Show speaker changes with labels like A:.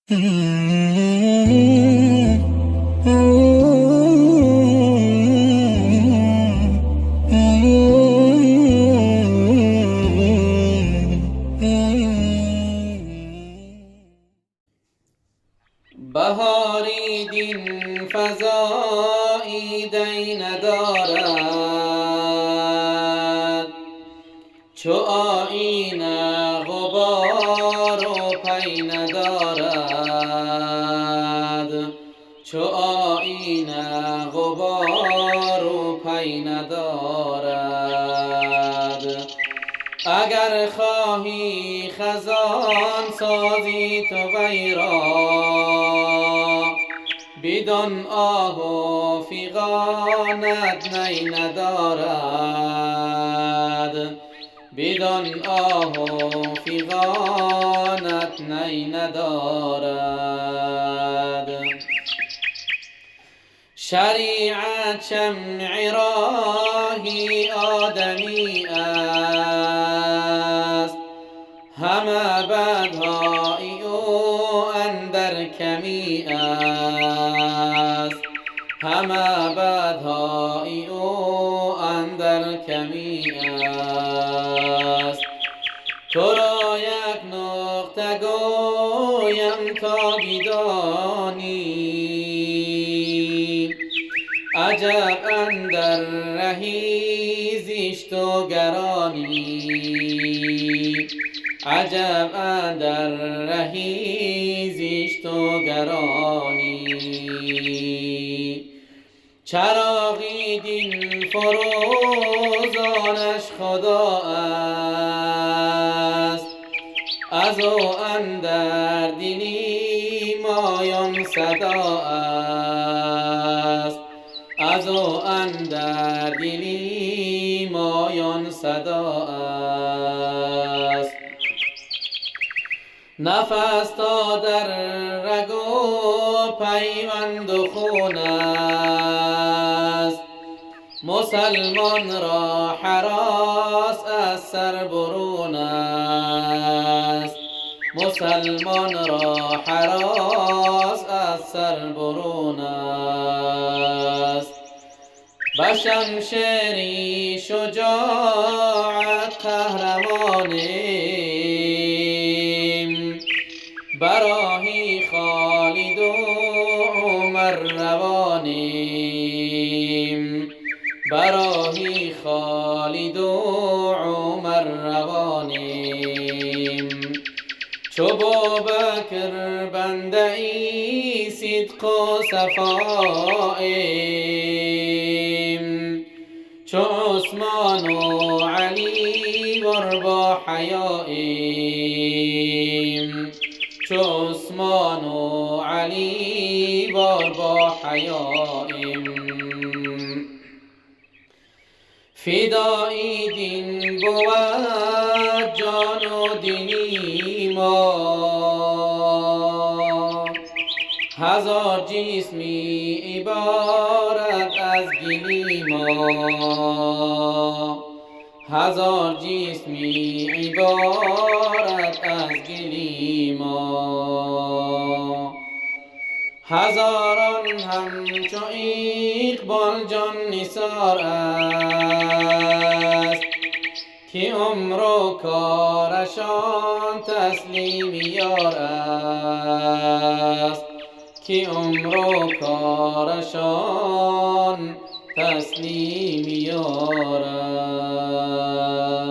A: بهاری دین فزایی دی ندارد، چو آیینه غبار و پی ندارد، چو آیینه غبار و پی ندارد. اگر خواهی خزان سازی تو وی را، بدان آه و فغانت نی ندارد، بدان آه و فغانت نی ندارد. شریعت شمع راهی آدمی است، همه بدهای او اندر کمی است، همه بدهای او اندر کمی است. تو را یک نقطه گویم تا بدانی، عجب اندر رهی زشت و گرانی، عجب اندر رهی زشت و گرانی. چراغی دین فروزانش خدا است، از او اندر دلی مایان صدا است، از او اندر دلی مایان صدا است. نفس تا در رگ و پیوند و خون است، مسلمان را هراس از سر برون است، مسلمان را هراس از سر برون است. به شمشیری شجاعت قهرمانیم، براهی خالد و عمر روانیم، براهی خالد و عمر روانیم. چو بوبکر بنده ای صدق و صفاییم، چو عثمان و علی ور با حیاییم، چو عثمان و علی ور با حیاییم. فدایی دین بود جان و دینی ما، هزار جسمی عبارت از گلی ما، هزار جسمی عبارت از گلی ما. هزاران همچو اقبال جان نثار است، که عمر و کارشان تسلیم یار است، که عمر و کارشان تسلیم یار است.